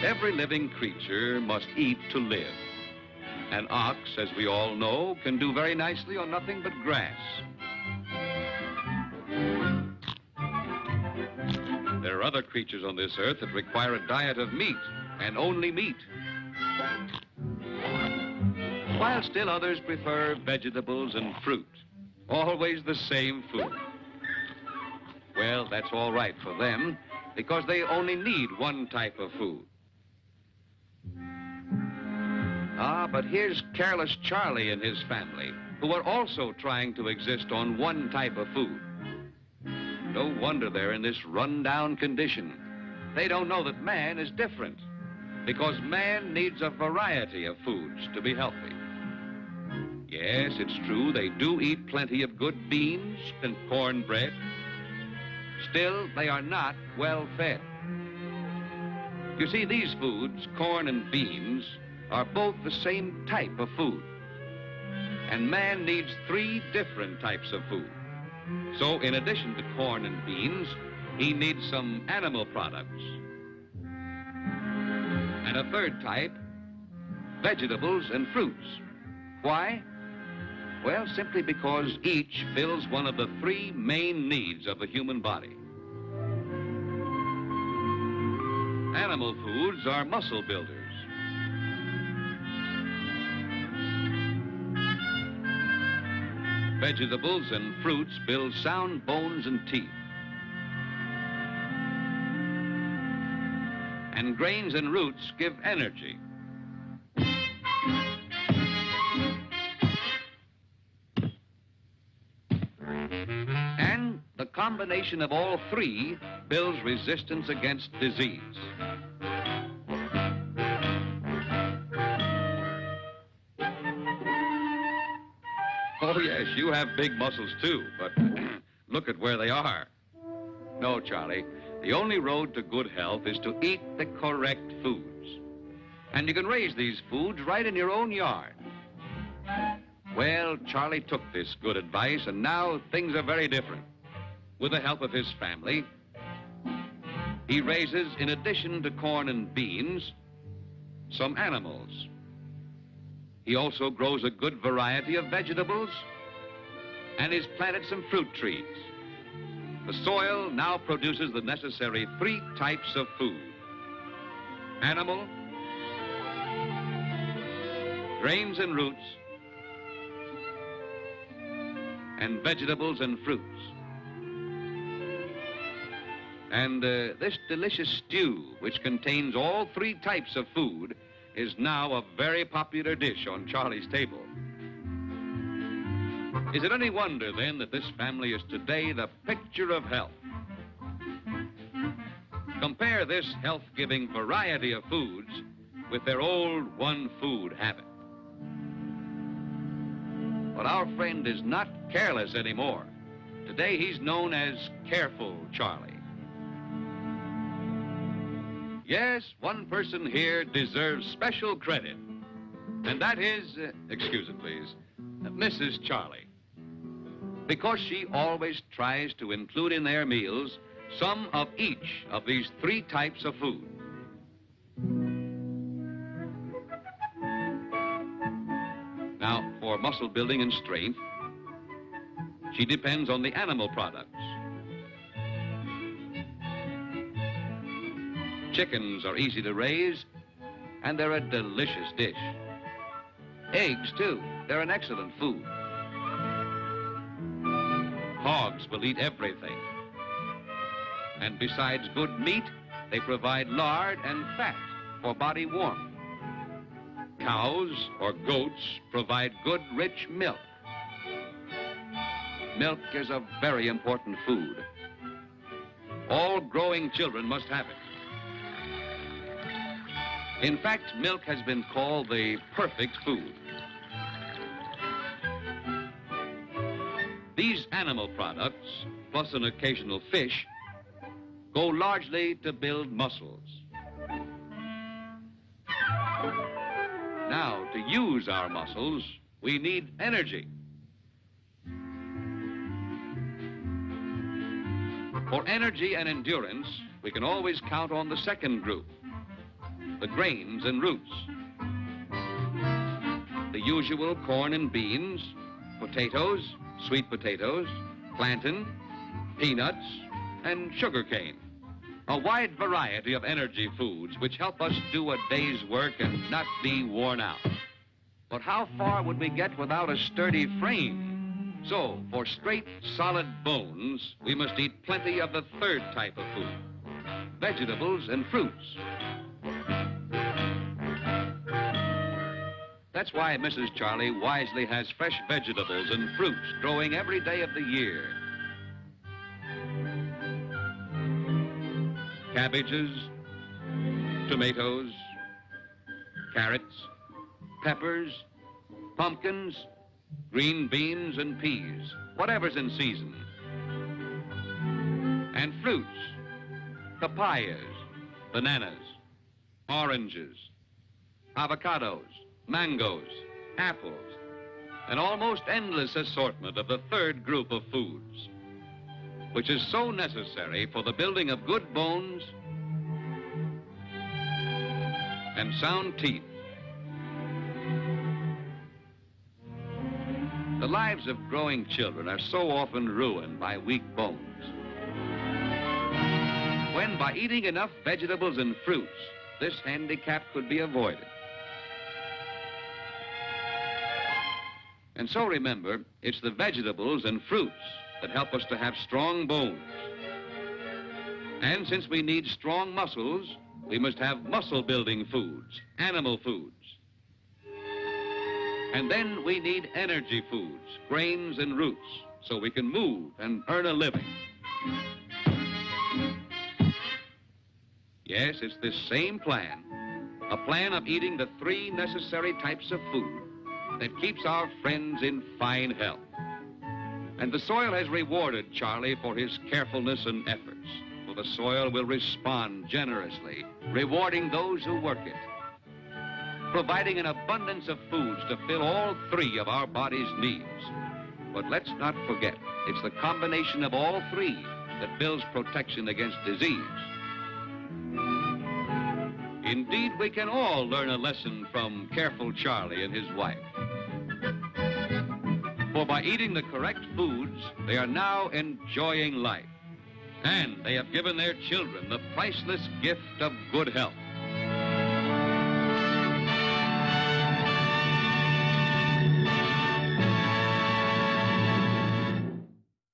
Every living creature must eat to live. An ox, as we all know, can do very nicely on nothing but grass. There are other creatures on this earth that require a diet of meat, and only meat. While still others prefer vegetables and fruit, always the same food. Well, that's all right for them, because they only need one type of food. But here's careless Charlie and his family, who are also trying to exist on one type of food. No wonder they're in this run-down condition. They don't know that man is different, because man needs a variety of foods to be healthy. Yes, it's true, they do eat plenty of good beans and cornbread. Still, they are not well fed. You see, these foods, corn and beans, are both the same type of food. And man needs 3 different types of food. So in addition to corn and beans, he needs some animal products. And a 3rd type, vegetables and fruits. Why? Well, simply because each fills one of the 3 main needs of the human body. Animal foods are muscle builders. Vegetables and fruits build sound bones and teeth. And grains and roots give energy. And the combination of all 3 builds resistance against disease. Oh, yes, you have big muscles, too, but look at where they are. No, Charlie, the only road to good health is to eat the correct foods. And you can raise these foods right in your own yard. Well, Charlie took this good advice, and now things are very different. With the help of his family, he raises, in addition to corn and beans, some animals. He also grows a good variety of vegetables, and he's planted some fruit trees. The soil now produces the necessary 3 types of food: animal, grains and roots, and vegetables and fruits. And this delicious stew, which contains all 3 types of food, is now a very popular dish on Charlie's table. Is it any wonder, then, that this family is today the picture of health? Compare this health-giving variety of foods with their old one-food habit. But our friend is not careless anymore. Today, he's known as Careful Charlie. Yes, one person here deserves special credit, and that is, excuse it, please, Mrs. Charlie. Because she always tries to include in their meals some of each of these 3 types of food. Now, for muscle building and strength, she depends on the animal products. Chickens are easy to raise, and they're a delicious dish. Eggs, too. They're an excellent food. Hogs will eat everything. And besides good meat, they provide lard and fat for body warmth. Cows or goats provide good, rich milk. Milk is a very important food. All growing children must have it. In fact, milk has been called the perfect food. These animal products, plus an occasional fish, go largely to build muscles. Now, to use our muscles, we need energy. For energy and endurance, we can always count on the second group, the grains and roots, the usual corn and beans, potatoes, sweet potatoes, plantain, peanuts, and sugarcane. A wide variety of energy foods which help us do a day's work and not be worn out. But how far would we get without a sturdy frame? So, for straight, solid bones, we must eat plenty of the third type of food, vegetables and fruits. That's why Mrs. Charlie wisely has fresh vegetables and fruits growing every day of the year. Cabbages, tomatoes, carrots, peppers, pumpkins, green beans and peas, whatever's in season. And fruits, papayas, bananas, oranges, avocados, mangoes, apples, an almost endless assortment of the third group of foods, which is so necessary for the building of good bones and sound teeth. The lives of growing children are so often ruined by weak bones, when by eating enough vegetables and fruits, this handicap could be avoided. And so remember, it's the vegetables and fruits that help us to have strong bones. And since we need strong muscles, we must have muscle-building foods, animal foods. And then we need energy foods, grains and roots, so we can move and earn a living. Yes, it's this same plan, a plan of eating the three necessary types of food that keeps our friends in fine health. And the soil has rewarded Charlie for his carefulness and efforts, for the soil will respond generously, rewarding those who work it, providing an abundance of foods to fill all three of our body's needs. But let's not forget, it's the combination of all three that builds protection against disease. Indeed, we can all learn a lesson from careful Charlie and his wife. For by eating the correct foods, they are now enjoying life. And they have given their children the priceless gift of good health.